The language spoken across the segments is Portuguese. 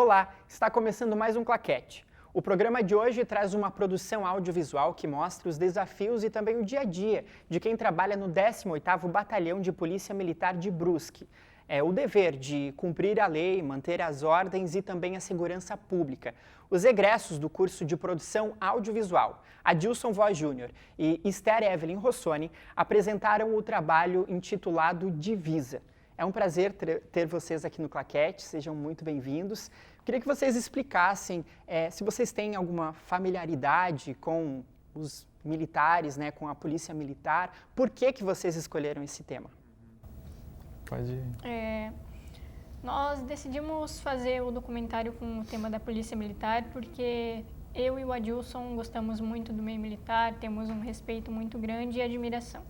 Olá, está começando mais um Claquete. O programa de hoje traz uma produção audiovisual que mostra os desafios e também o dia a dia de quem trabalha no 18º Batalhão de Polícia Militar de Brusque. É o dever de cumprir a lei, manter as ordens e também a segurança pública. Os egressos do curso de produção audiovisual, Adilson Voz Júnior e Esther Evelyn Rossoni, apresentaram o trabalho intitulado Divisa. É um prazer ter vocês aqui no Claquete, sejam muito bem-vindos. Queria que vocês explicassem se vocês têm alguma familiaridade com os militares, né, com a polícia militar, por que vocês escolheram esse tema? Pode ir. Nós decidimos fazer o documentário com o tema da polícia militar porque eu e o Adilson gostamos muito do meio militar, temos um respeito muito grande e admiração.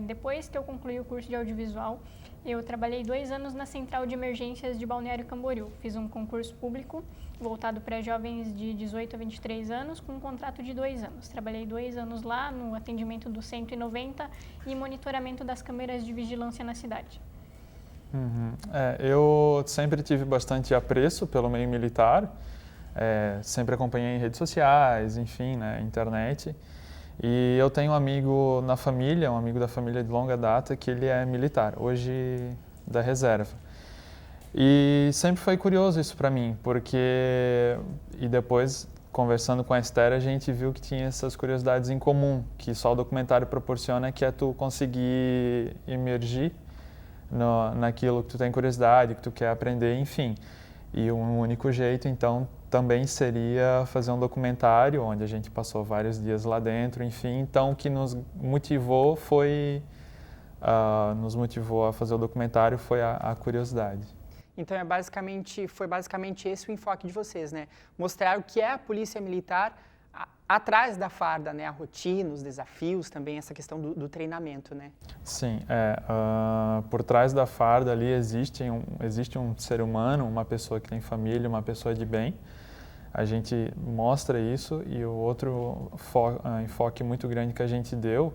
Depois que eu concluí o curso de audiovisual, eu trabalhei 2 anos na Central de Emergências de Balneário Camboriú. Fiz um concurso público voltado para jovens de 18 a 23 anos com um contrato de 2 anos. Trabalhei 2 anos lá no atendimento do 190 e monitoramento das câmeras de vigilância na cidade. Eu sempre tive bastante apreço pelo meio militar, sempre acompanhei em redes sociais, enfim, né, internet. E eu tenho um amigo na família, um amigo da família de longa data, que ele é militar, hoje da reserva. E sempre foi curioso isso para mim, porque... E depois, conversando com a Esther, a gente viu que tinha essas curiosidades em comum, que só o documentário proporciona, que é tu conseguir emergir naquilo que tu tem curiosidade, que tu quer aprender, enfim. E um único jeito, então, também seria fazer um documentário, onde a gente passou vários dias lá dentro, enfim. Então, o que nos motivou a fazer o documentário foi a curiosidade. Então, foi basicamente esse o enfoque de vocês, né? Mostrar o que é a polícia militar atrás da farda, né? A rotina, os desafios, também essa questão do treinamento, né? Sim, por trás da farda ali existe um ser humano, uma pessoa que tem família, uma pessoa de bem. A gente mostra isso e o outro enfoque muito grande que a gente deu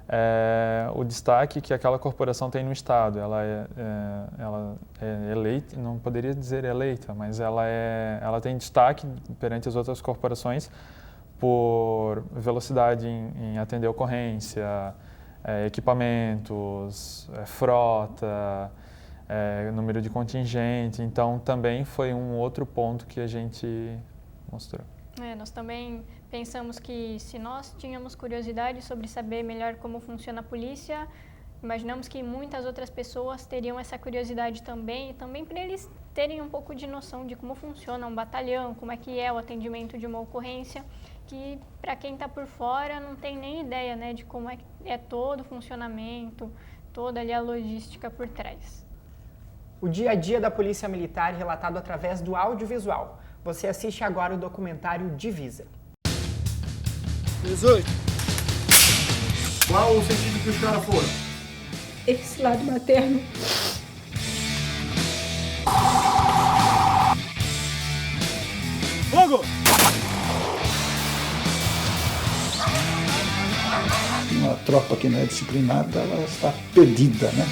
é o destaque que aquela corporação tem no Estado. Ela é eleita, não poderia dizer eleita, mas ela tem destaque perante as outras corporações por velocidade em atender ocorrência, equipamentos, frota, número de contingente. Então, também foi um outro ponto que a gente mostrou. Nós também pensamos que se nós tínhamos curiosidade sobre saber melhor como funciona a polícia, imaginamos que muitas outras pessoas teriam essa curiosidade também, e também para eles terem um pouco de noção de como funciona um batalhão, como é que é o atendimento de uma ocorrência, que para quem está por fora não tem nem ideia, né, de como é todo o funcionamento, toda ali a logística por trás. O dia a dia da Polícia Militar relatado através do audiovisual. Você assiste agora o documentário Divisa. 18. Qual o sentido que os caras foram? Esse lado materno. Fogo! Uma tropa que não é disciplinada, ela está perdida, né?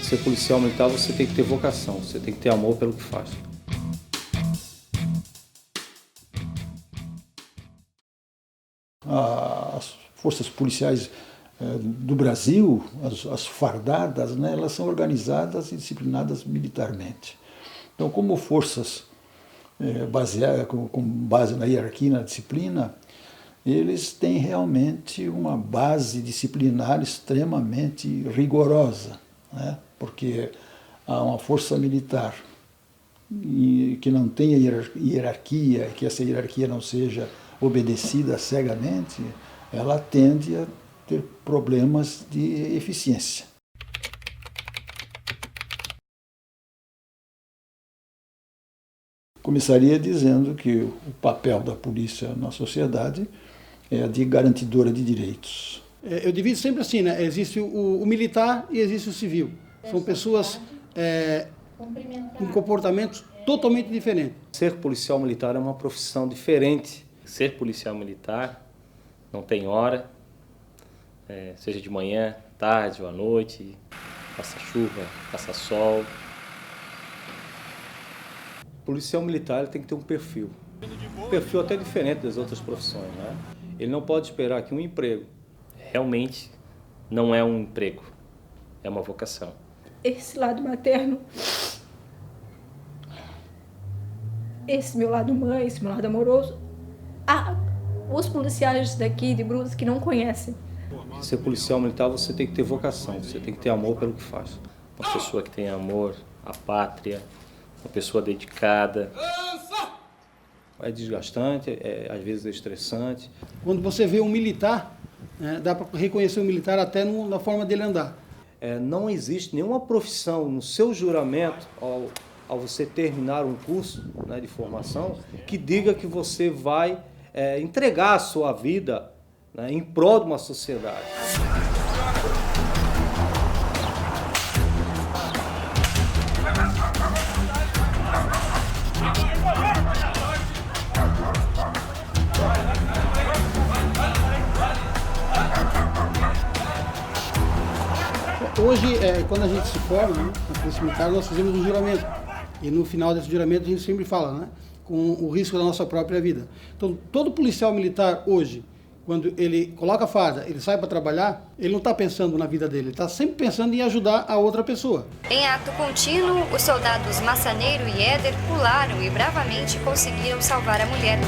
Ser policial militar, você tem que ter vocação, você tem que ter amor pelo que faz. As forças policiais do Brasil, as fardadas, né, elas são organizadas e disciplinadas militarmente. Então, como forças com base na hierarquia e na disciplina, eles têm realmente uma base disciplinar extremamente rigorosa, né? Porque uma força militar que não tenha hierarquia, que essa hierarquia não seja obedecida cegamente, ela tende a ter problemas de eficiência. Começaria dizendo que o papel da polícia na sociedade é de garantidora de direitos. Eu divido sempre assim, né? Existe o militar e existe o civil. São pessoas com comportamentos totalmente diferentes. Ser policial militar é uma profissão diferente. Ser policial militar não tem hora, seja de manhã, tarde ou à noite, faça chuva, faça sol. O policial militar tem que ter um perfil até diferente das outras profissões, né? Ele não pode esperar que um emprego realmente não é um emprego, é uma vocação. Esse lado materno, esse meu lado mãe, esse meu lado amoroso, os policiais daqui de Brusque que não conhecem. Ser policial militar, você tem que ter vocação, você tem que ter amor pelo que faz. Uma pessoa que tem amor à pátria, uma pessoa dedicada. É desgastante, às vezes é estressante. Quando você vê um militar, né, dá para reconhecer o militar até na forma dele andar. Não existe nenhuma profissão no seu juramento, ao você terminar um curso, né, de formação, que diga que você vai entregar a sua vida, né, em prol de uma sociedade. Hoje, quando a gente se forma, né, na Polícia Militar, nós fazemos um juramento. E no final desse juramento a gente sempre fala, né, com o risco da nossa própria vida. Então, todo policial militar hoje, quando ele coloca a farda, ele sai para trabalhar, ele não está pensando na vida dele, ele está sempre pensando em ajudar a outra pessoa. Em ato contínuo, os soldados Massaneiro e Éder pularam e bravamente conseguiram salvar a mulher.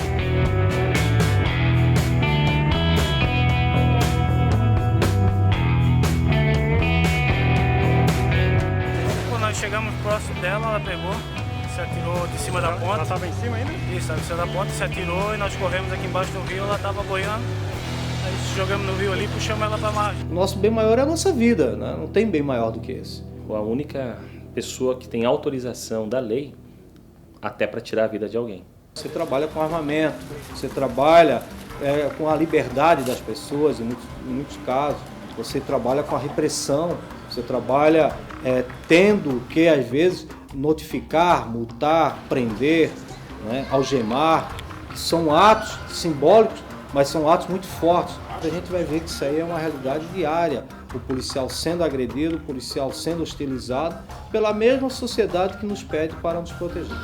Chegamos próximo dela, ela pegou, se atirou de cima da ponte. Ela estava em cima ainda? Isso, estava em cima da ponte, se atirou e nós corremos aqui embaixo do rio, ela estava boiando. Aí jogamos no rio ali e puxamos ela para a margem. O nosso bem maior é a nossa vida, né? Não tem bem maior do que esse. A única pessoa que tem autorização da lei até para tirar a vida de alguém. Você trabalha com armamento, você trabalha com a liberdade das pessoas, em muitos casos. Você trabalha com a repressão, você trabalha tendo que, às vezes, notificar, multar, prender, né, algemar, que são atos simbólicos, mas são atos muito fortes. A gente vai ver que isso aí é uma realidade diária. O policial sendo agredido, o policial sendo hostilizado pela mesma sociedade que nos pede para nos proteger.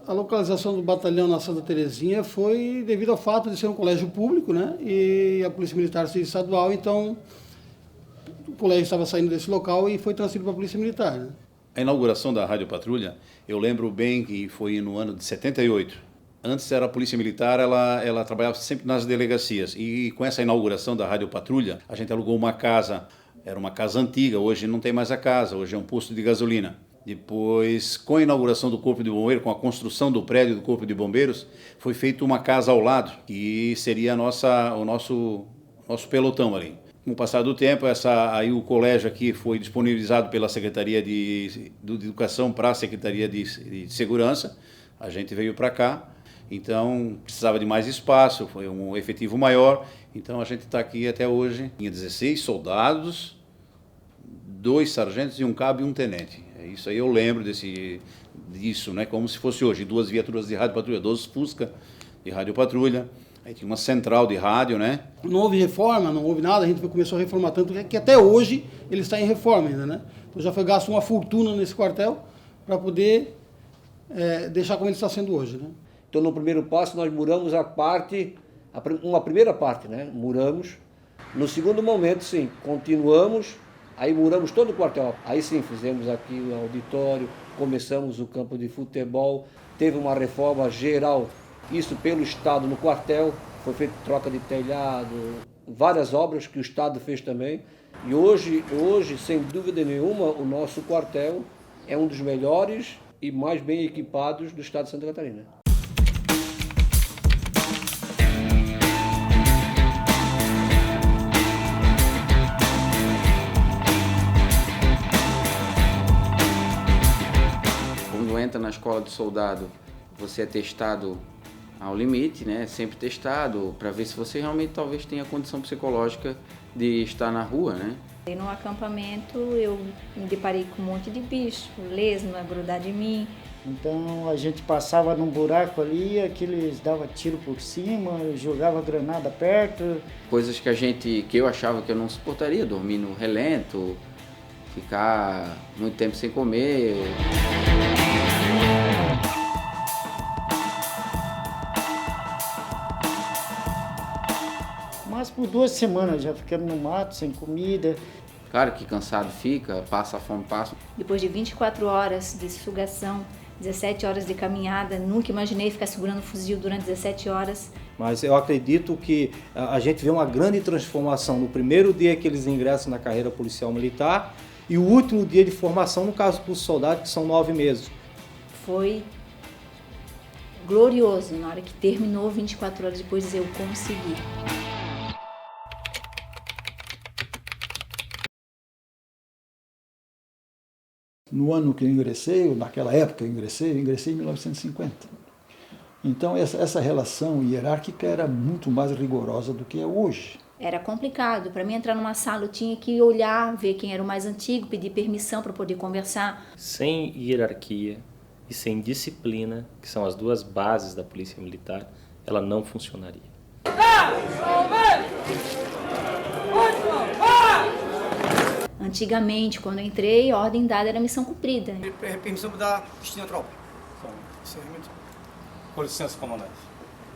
A localização do batalhão na Santa Terezinha foi devido ao fato de ser um colégio público, né, e a Polícia Militar ser estadual, então o colégio estava saindo desse local e foi transferido para a Polícia Militar, né. A inauguração da Rádio Patrulha, eu lembro bem que foi no ano de 78. Antes era a Polícia Militar, ela trabalhava sempre nas delegacias. E com essa inauguração da Rádio Patrulha, a gente alugou uma casa. Era uma casa antiga, hoje não tem mais a casa, hoje é um posto de gasolina. Depois, com a inauguração do Corpo de Bombeiros, com a construção do prédio do Corpo de Bombeiros, foi feita uma casa ao lado, que seria o nosso pelotão ali. Com o passar do tempo, aí o colégio aqui foi disponibilizado pela Secretaria de Educação para a Secretaria de Segurança. A gente veio para cá, então precisava de mais espaço, foi um efetivo maior. Então a gente está aqui até hoje. Tinha 16 soldados, 2 sargentos e um cabo e um tenente. Isso aí eu lembro disso, né? Como se fosse hoje, 2 viaturas de rádio patrulha, 2 Fusca de rádio patrulha. Aí tinha uma central de rádio, né? Não houve reforma, não houve nada, a gente começou a reformar tanto que até hoje ele está em reforma ainda, né? Então já foi gasto uma fortuna nesse quartel para poder deixar como ele está sendo hoje, né? Então no primeiro passo nós muramos uma primeira parte, né? Muramos. No segundo momento, sim, continuamos, aí muramos todo o quartel. Aí sim, fizemos aqui o auditório, começamos o campo de futebol, teve uma reforma geral. Isso pelo Estado no quartel, foi feita troca de telhado, várias obras que o Estado fez também. E hoje, sem dúvida nenhuma, o nosso quartel é um dos melhores e mais bem equipados do Estado de Santa Catarina. Quando entra na escola do soldado, você é testado ao limite, né? Sempre testado para ver se você realmente talvez tenha condição psicológica de estar na rua, né? E no acampamento eu me deparei com um monte de bicho, lesma, grudar de mim, Então a gente passava num buraco ali, aqueles dava tiro por cima, jogava granada perto. Coisas que eu achava que eu não suportaria, dormir no relento, ficar muito tempo sem comer. Mas por 2 semanas já ficando no mato, sem comida. Claro que cansado fica, passa a fome, passa. Depois de 24 horas de sugação, 17 horas de caminhada, nunca imaginei ficar segurando o fuzil durante 17 horas. Mas eu acredito que a gente vê uma grande transformação no primeiro dia que eles ingressam na carreira policial militar e o último dia de formação, no caso dos soldados, que são 9 meses. Foi glorioso na hora que terminou 24 horas depois, eu consegui. No ano que eu ingressei, ou naquela época eu ingressei em 1950. Então essa relação hierárquica era muito mais rigorosa do que é hoje. Era complicado. Para mim entrar numa sala eu tinha que olhar, ver quem era o mais antigo, pedir permissão para poder conversar. Sem hierarquia e sem disciplina, que são as duas bases da polícia militar, ela não funcionaria. Antigamente, quando eu entrei, a ordem dada era missão cumprida. Permissão para dar destino à tropa. Com licença, comandante.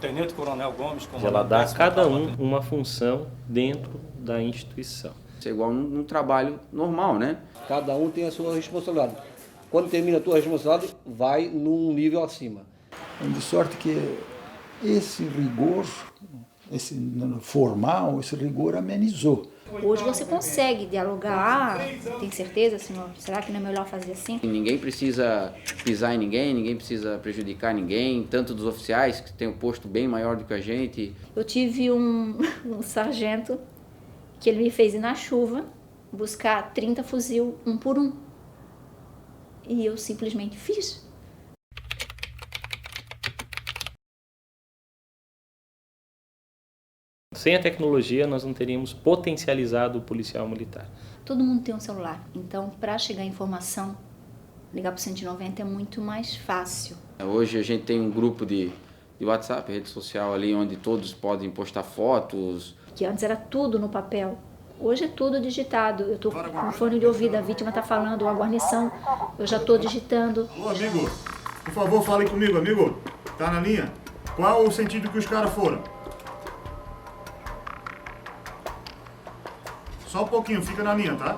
Tenente Coronel Gomes, comandante. Ela dá a cada um uma função dentro da instituição. Isso é igual num trabalho normal, né? Cada um tem a sua responsabilidade. Quando termina a tua responsabilidade, vai num nível acima. De sorte que esse rigor, esse formal, esse rigor amenizou. Hoje você consegue dialogar. Tem certeza, senhor? Será que não é melhor fazer assim? Ninguém precisa pisar em ninguém precisa prejudicar ninguém, tanto dos oficiais, que tem um posto bem maior do que a gente. Eu tive um sargento que ele me fez ir na chuva buscar 30 fuzil, um por um. E eu simplesmente fiz. Sem a tecnologia, nós não teríamos potencializado o policial militar. Todo mundo tem um celular, então para chegar a informação, ligar para o 190 é muito mais fácil. Hoje a gente tem um grupo de WhatsApp, rede social ali, onde todos podem postar fotos. Que antes era tudo no papel, hoje é tudo digitado. Eu estou com fone de ouvido, a vítima está falando, a guarnição, eu já estou digitando. Alô, amigo, por favor, fale comigo, amigo. Tá na linha? Qual o sentido que os caras foram? Só um pouquinho, fica na linha, tá?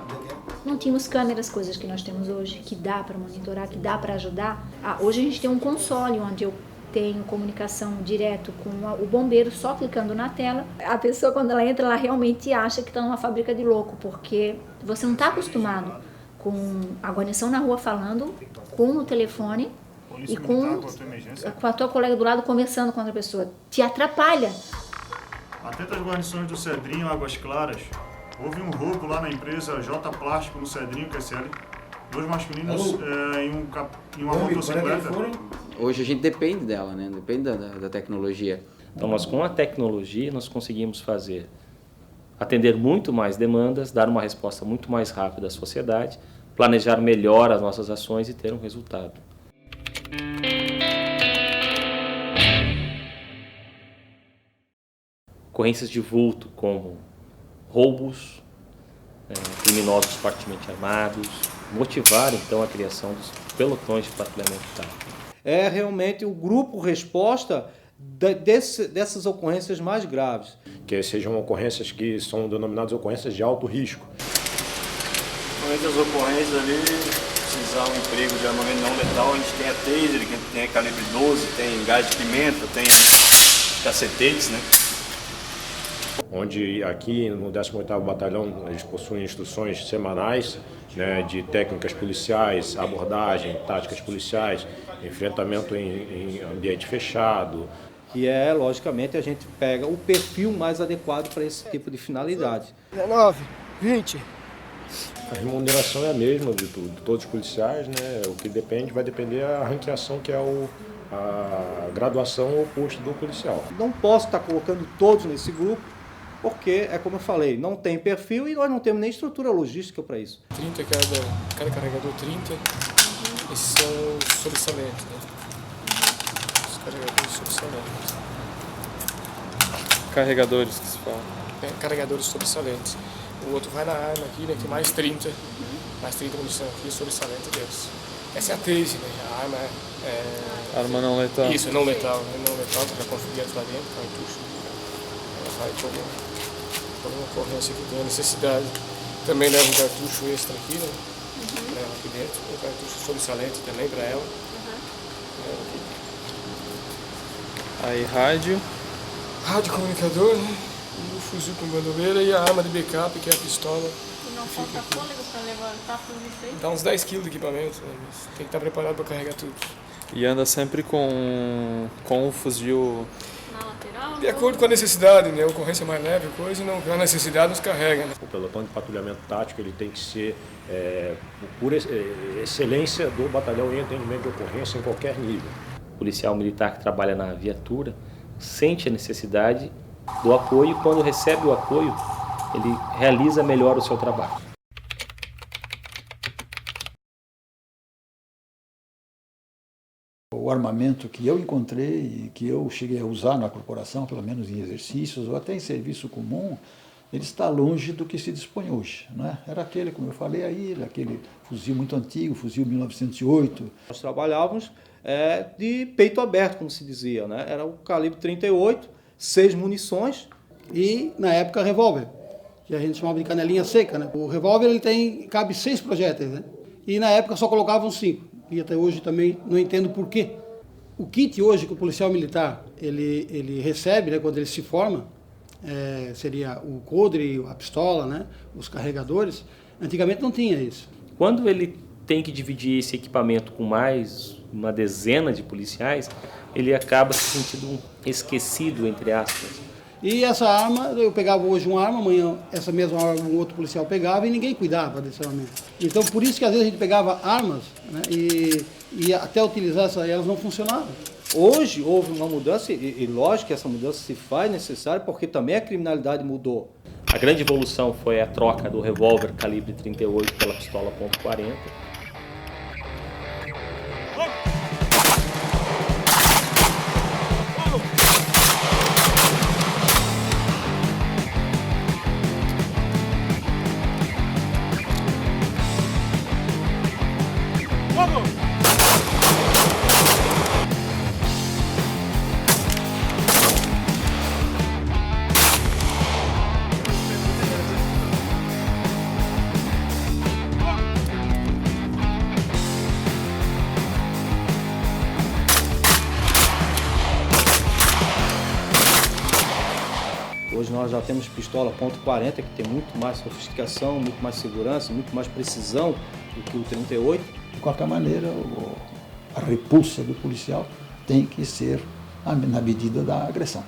Não tínhamos câmeras, coisas que nós temos hoje, que dá para monitorar, que dá para ajudar. Hoje a gente tem um console onde eu tenho comunicação direto com o bombeiro, só clicando na tela. A pessoa, quando ela entra, ela realmente acha que está numa fábrica de louco, porque você não está acostumado com a guarnição na rua falando, com o telefone e com a tua colega do lado conversando com outra pessoa. Te atrapalha. Atenta às guarnições do Cedrinho, Águas Claras. Houve um roubo lá na empresa J Plástico, no Cedrinho, QSL. 2 masculinos em uma motocicleta. Hoje a gente depende dela, né? Depende da tecnologia. Então nós, com a tecnologia, nós conseguimos atender muito mais demandas, dar uma resposta muito mais rápida à sociedade, planejar melhor as nossas ações e ter um resultado. Ocorrências de vulto como roubos, criminosos fortemente armados, motivar então a criação dos pelotões de patrulhamento tático. É realmente o grupo resposta dessas ocorrências mais graves. Que sejam ocorrências que são denominadas ocorrências de alto risco. Durante as ocorrências ali, precisar um emprego de armamento não letal, a gente tem a taser, que tem calibre 12, tem gás de pimenta, tem cacetetes, né? Onde aqui no 18º Batalhão eles possuem instruções semanais, né, de técnicas policiais, abordagem, táticas policiais, enfrentamento em ambiente fechado. E logicamente, a gente pega o perfil mais adequado para esse tipo de finalidade. 19, 20. A remuneração é a mesma de todos os policiais, né? O que vai depender da ranqueação, que é a graduação ou posto do policial. Não posso estar colocando todos nesse grupo, porque, é como eu falei, não tem perfil e nós não temos nem estrutura logística para isso. 30 cada carregador, 30. Esses são os sobressalentes, né? Os carregadores sobressalentes. Carregadores que se fala. Carregadores sobressalentes. O outro vai na arma aqui, né? Que mais 30 munição aqui, sobressalente desse. Essa é a Taser, né? A arma Arma não letal. Isso, não letal. Não letal, que já confia lá dentro, cartucho. Ela vai por uma ocorrência que tem a necessidade. Também leva um cartucho extra aqui, né? Leva aqui dentro. Um cartucho sobressalente também para ela. Aí rádio. Rádio comunicador, né? O fuzil com bandoleira e a arma de backup, que é a pistola. E não falta fôlego para levantar tudo isso aí? Dá uns 10 kg de equipamento, né? Mas tem que estar preparado para carregar tudo. E anda sempre com o fuzil... Na lateral? De acordo com a necessidade, né? A ocorrência mais leve, coisa, não, a necessidade nos carrega, né? O pelotão de patrulhamento tático ele tem que ser por excelência do batalhão em atendimento de ocorrência em qualquer nível. O policial militar que trabalha na viatura sente a necessidade do apoio e quando recebe o apoio, ele realiza melhor o seu trabalho. O armamento que eu encontrei e que eu cheguei a usar na corporação, pelo menos em exercícios ou até em serviço comum, ele está longe do que se dispõe hoje, né? Era aquele, como eu falei aí, aquele fuzil muito antigo, fuzil 1908. Nós trabalhávamos de peito aberto, como se dizia, né? Era o calibre 38, 6 munições e, na época, revólver, que a gente chamava de canelinha seca, né? O revólver cabe 6 projéteis, né? E na época só colocavam 5. E até hoje também não entendo por quê. O kit hoje que o policial militar ele recebe, né, quando ele se forma, seria o coldre, a pistola, né, os carregadores. Antigamente não tinha isso. Quando ele tem que dividir esse equipamento com mais uma dezena de policiais, ele acaba se sentindo esquecido, entre aspas. E essa arma, eu pegava hoje uma arma, amanhã essa mesma arma um outro policial pegava e ninguém cuidava desse armamento. Então por isso que às vezes a gente pegava armas, né, e até utilizar essas elas não funcionavam. Hoje houve uma mudança e lógico que essa mudança se faz necessária porque também a criminalidade mudou. A grande evolução foi a troca do revólver calibre 38 pela pistola .40. Hoje nós já temos pistola .40, que tem muito mais sofisticação, muito mais segurança, muito mais precisão do que o 38. De qualquer maneira, a repulsa do policial tem que ser na medida da agressão.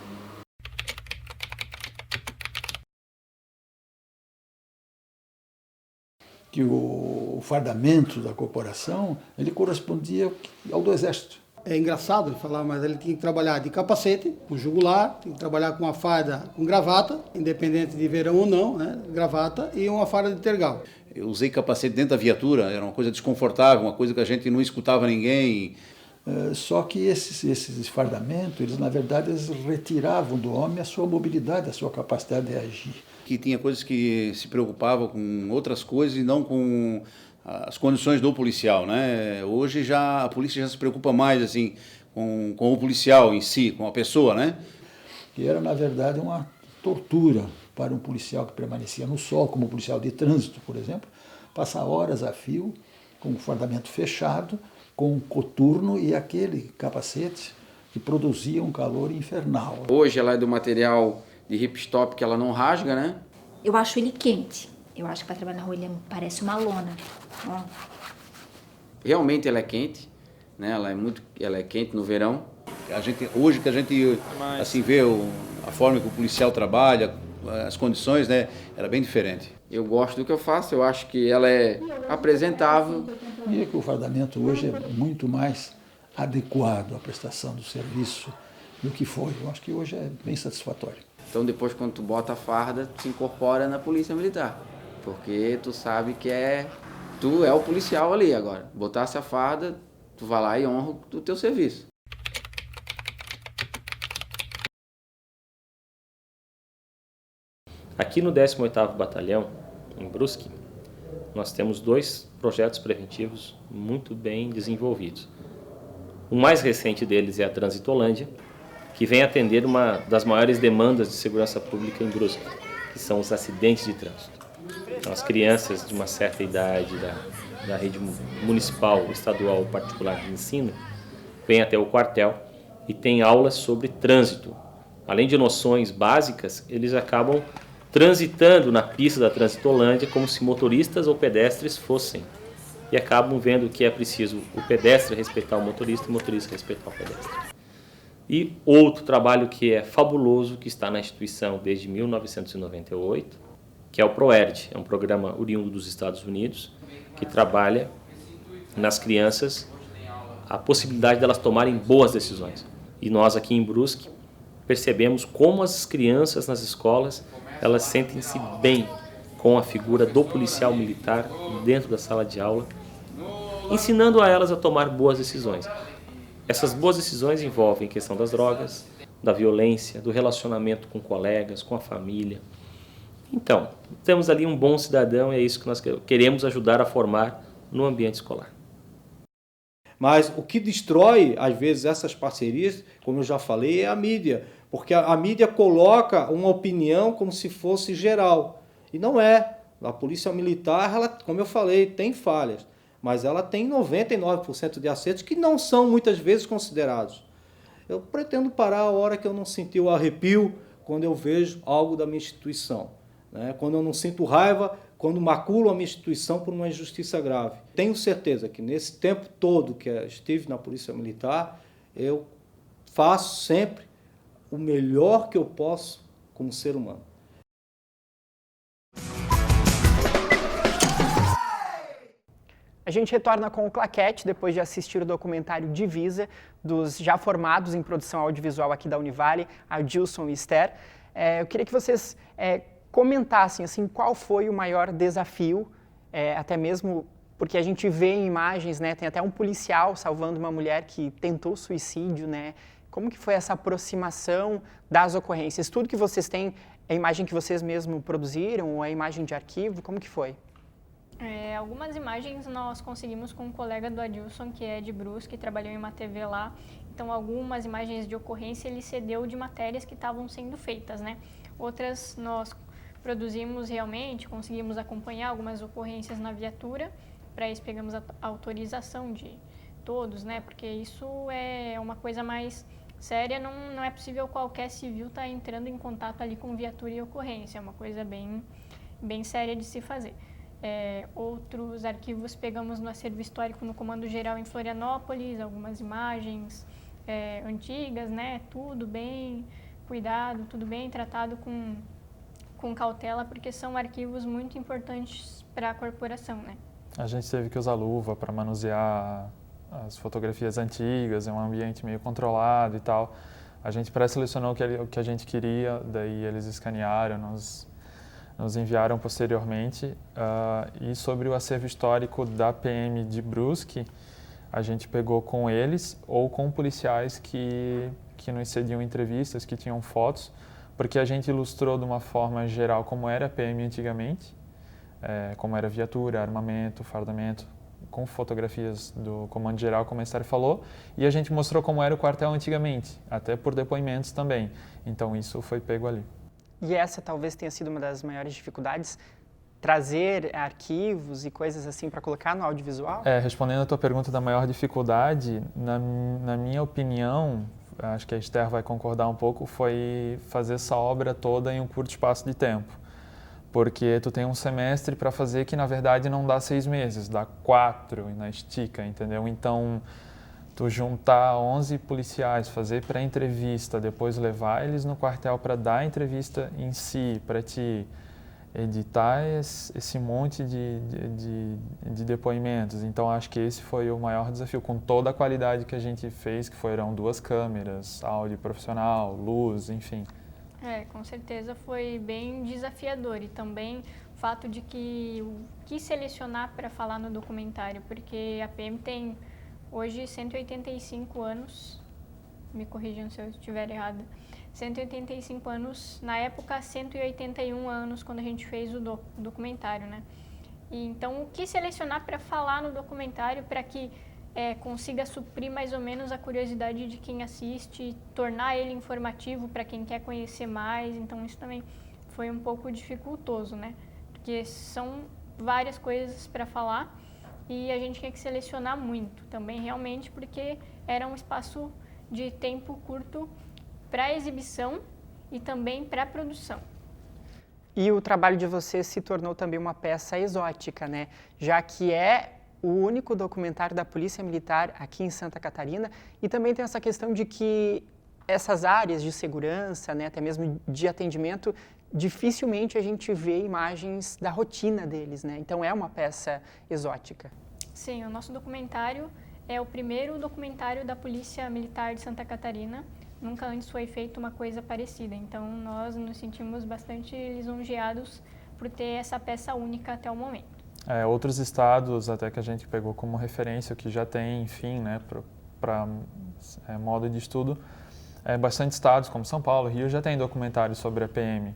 Que o fardamento da corporação, ele correspondia ao do Exército. É engraçado falar, mas ele tinha que trabalhar de capacete, com jugular, tinha que trabalhar com uma farda com gravata, independente de verão ou não, né? Gravata e uma farda de tergal. Eu usei capacete dentro da viatura, era uma coisa desconfortável, uma coisa que a gente não escutava ninguém. Só que esses fardamentos, eles na verdade eles retiravam do homem a sua mobilidade, a sua capacidade de agir. Que tinha coisas que se preocupavam com outras coisas e não com as condições do policial, né? Hoje a polícia já se preocupa mais assim com o policial em si, com a pessoa, né? Que era na verdade uma tortura para um policial que permanecia no sol, como o policial de trânsito, por exemplo, passar horas a fio com o fardamento fechado, com um coturno e aquele capacete que produzia um calor infernal. Hoje ela é do material de ripstop que ela não rasga, né? Eu acho ele quente. Eu acho que para trabalhar na rua ele parece uma lona. Ó. Realmente ela é quente, né? Ela é quente no verão. Hoje que a gente assim vê a forma que o policial trabalha, as condições, né? Era bem diferente. Eu gosto do que eu faço, eu acho que ela é apresentável. E que o fardamento hoje é muito mais adequado à prestação do serviço do que foi. Eu acho que hoje é bem satisfatório. Então depois quando tu bota a farda, tu se incorpora na polícia militar, porque tu sabe que é Tu é o policial ali agora. Botasse a farda, tu vai lá e honra o teu serviço. Aqui no 18º Batalhão, em Brusque, nós temos 2 projetos preventivos muito bem desenvolvidos. O mais recente deles é a Transitolândia, que vem atender uma das maiores demandas de segurança pública em Brusque, que são os acidentes de trânsito. Então, as crianças de uma certa idade da rede municipal, estadual ou particular de ensino vêm até o quartel e têm aulas sobre trânsito. Além de noções básicas, eles acabam transitando na pista da Transitolândia como se motoristas ou pedestres fossem. E acabam vendo que é preciso o pedestre respeitar o motorista e o motorista respeitar o pedestre. E outro trabalho que é fabuloso, que está na instituição desde 1998, que é o ProERD, é um programa oriundo dos Estados Unidos, que trabalha nas crianças a possibilidade delas tomarem boas decisões. E nós aqui em Brusque percebemos como as crianças nas escolas elas sentem-se bem com a figura do policial militar dentro da sala de aula, ensinando a elas a tomar boas decisões. Essas boas decisões envolvem a questão das drogas, da violência, do relacionamento com colegas, com a família. Então, temos ali um bom cidadão e é isso que nós queremos ajudar a formar no ambiente escolar. Mas o que destrói, às vezes, essas parcerias, como eu já falei, é a mídia. Porque a mídia coloca uma opinião como se fosse geral. E não é. A polícia militar, ela, como eu falei, tem falhas. Mas ela tem 99% de acertos que não são muitas vezes considerados. Eu pretendo parar a hora que eu não senti o arrepio quando eu vejo algo da minha instituição. Né? Quando eu não sinto raiva, quando maculo a minha instituição por uma injustiça grave. Tenho certeza que nesse tempo todo que estive na Polícia Militar, eu faço sempre o melhor que eu posso como ser humano. A gente retorna com o Claquete depois de assistir o documentário Divisa, dos já formados em produção audiovisual aqui da Univale, Adilson e Esther. Eu queria que vocês comentassem assim, qual foi o maior desafio, até mesmo porque a gente vê em imagens, né, tem até um policial salvando uma mulher que tentou suicídio, né? Como que foi essa aproximação das ocorrências? Tudo que vocês têm é a imagem que vocês mesmos produziram ou é a imagem de arquivo? Como que foi? Algumas imagens nós conseguimos com um colega do Adilson, que é de Brusque, que trabalhou em uma TV lá. Então, algumas imagens de ocorrência ele cedeu de matérias que estavam sendo feitas, né? Outras nós produzimos realmente, conseguimos acompanhar algumas ocorrências na viatura, para isso pegamos a autorização de todos, né? Porque isso é uma coisa mais séria, não é possível qualquer civil estar entrando em contato ali com viatura e ocorrência, é uma coisa bem séria de se fazer. Outros arquivos pegamos no acervo histórico no Comando Geral em Florianópolis, algumas imagens antigas, né? Tudo bem cuidado, tudo bem tratado com cautela, porque são arquivos muito importantes para a corporação, né? A gente teve que usar luva para manusear as fotografias antigas, em um ambiente meio controlado e tal. A gente pré-selecionou o que a gente queria, daí eles escanearam, nos enviaram posteriormente. E sobre o acervo histórico da PM de Brusque, a gente pegou com eles ou com policiais que nos cediam entrevistas, que tinham fotos, porque a gente ilustrou de uma forma geral como era a PM antigamente, como era viatura, armamento, fardamento, com fotografias do Comando Geral, como a Esther falou, e a gente mostrou como era o quartel antigamente, até por depoimentos também. Então isso foi pego ali. E essa talvez tenha sido uma das maiores dificuldades, trazer arquivos e coisas assim para colocar no audiovisual? Respondendo a tua pergunta da maior dificuldade, na minha opinião, acho que a Esther vai concordar um pouco, foi fazer essa obra toda em um curto espaço de tempo. Porque tu tem um semestre para fazer que, na verdade, não dá 6 meses, dá 4 e na estica, entendeu? Então, tu juntar 11 policiais, fazer pré-entrevista, depois levar eles no quartel para dar a entrevista em si, para te editar esse monte de depoimentos. Então, acho que esse foi o maior desafio, com toda a qualidade que a gente fez, que foram 2 câmeras, áudio profissional, luz, enfim. Com certeza foi bem desafiador e também fato de que o que selecionar para falar no documentário, porque a PM tem hoje 185 anos, me corrijam se eu estiver errada, 185 anos, na época 181 anos quando a gente fez o documentário, né? E então, o que selecionar para falar no documentário para que consiga suprir mais ou menos a curiosidade de quem assiste, tornar ele informativo para quem quer conhecer mais, então isso também foi um pouco dificultoso, né? Porque são várias coisas para falar e a gente tinha que selecionar muito também, realmente, porque era um espaço de tempo curto para exibição e também para produção. E o trabalho de vocês se tornou também uma peça exótica, né? Já que é o único documentário da Polícia Militar aqui em Santa Catarina, e também tem essa questão de que essas áreas de segurança, né, até mesmo de atendimento, dificilmente a gente vê imagens da rotina deles, né? Então é uma peça exótica. Sim, o nosso documentário é o primeiro documentário da Polícia Militar de Santa Catarina. Nunca antes foi feita uma coisa parecida, então nós nos sentimos bastante lisonjeados por ter essa peça única até o momento. Outros estados, até que a gente pegou como referência, que já tem, enfim, né, para modo de estudo, bastante estados, como São Paulo, Rio, já tem documentários sobre a PM.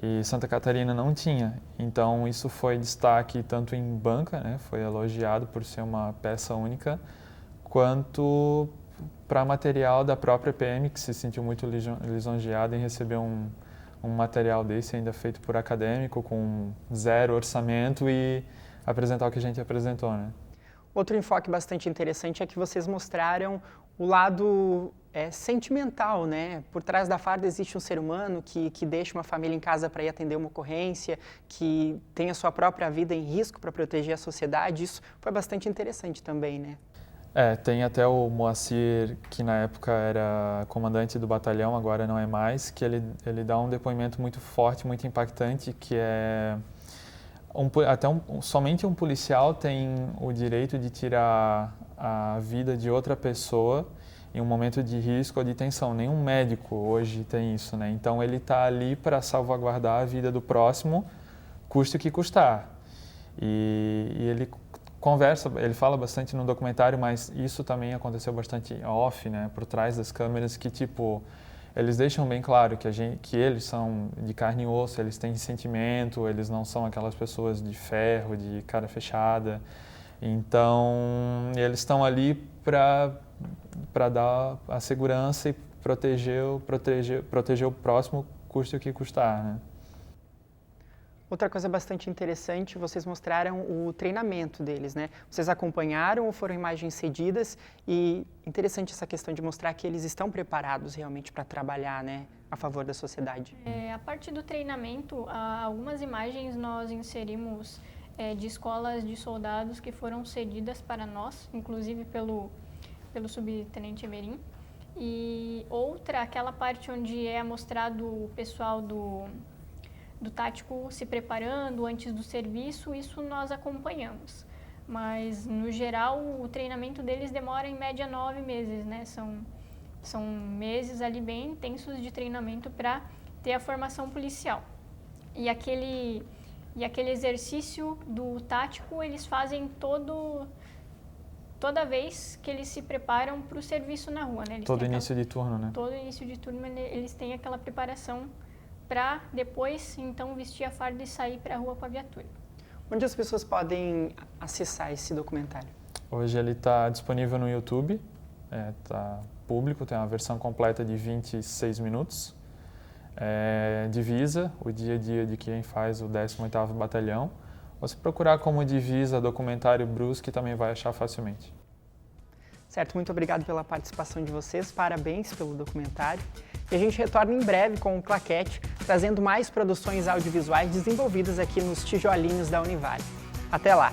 E Santa Catarina não tinha, então isso foi destaque tanto em banca, né, foi elogiado por ser uma peça única, quanto para material da própria PM, que se sentiu muito lisonjeada em receber um material desse, ainda feito por acadêmico, com 0 orçamento, e apresentar o que a gente apresentou, né? Outro enfoque bastante interessante é que vocês mostraram o lado sentimental, né? Por trás da farda existe um ser humano que deixa uma família em casa para ir atender uma ocorrência, que tem a sua própria vida em risco para proteger a sociedade. Isso foi bastante interessante também, né? Tem até o Moacir, que na época era comandante do batalhão, agora não é mais, que ele dá um depoimento muito forte, muito impactante, que é somente um policial tem o direito de tirar a vida de outra pessoa em um momento de risco ou de tensão. Nenhum médico hoje tem isso, né? Então ele está ali para salvaguardar a vida do próximo, custe o que custar. E ele ele fala bastante no documentário, mas isso também aconteceu bastante off, né, por trás das câmeras, que tipo, eles deixam bem claro que eles são de carne e osso, eles têm sentimento, eles não são aquelas pessoas de ferro, de cara fechada. Então, eles estão ali para dar a segurança e proteger o próximo, custe o que custar, né? Outra coisa bastante interessante, vocês mostraram o treinamento deles, né? Vocês acompanharam ou foram imagens cedidas? E interessante essa questão de mostrar que eles estão preparados realmente para trabalhar, né, a favor da sociedade. A parte do treinamento, algumas imagens nós inserimos de escolas de soldados que foram cedidas para nós, inclusive pelo subtenente Emerim. E outra, aquela parte onde é mostrado o pessoal do tático se preparando antes do serviço, isso nós acompanhamos. Mas, no geral, o treinamento deles demora em média 9 meses, né? São meses ali bem intensos de treinamento para ter a formação policial. E aquele exercício do tático, eles fazem toda vez que eles se preparam para o serviço na rua, né? Todo início de turno, né? Todo início de turno, eles têm aquela preparação para depois, então, vestir a farda e sair para a rua com a viatura. Onde as pessoas podem acessar esse documentário? Hoje ele está disponível no YouTube, está público, tem uma versão completa de 26 minutos. Divisa, o dia a dia de quem faz o 18º Batalhão. Ou se procurar como Divisa Documentário Brusque, também vai achar facilmente. Certo, muito obrigado pela participação de vocês, parabéns pelo documentário. E a gente retorna em breve com o Claquete, trazendo mais produções audiovisuais desenvolvidas aqui nos tijolinhos da Univale. Até lá!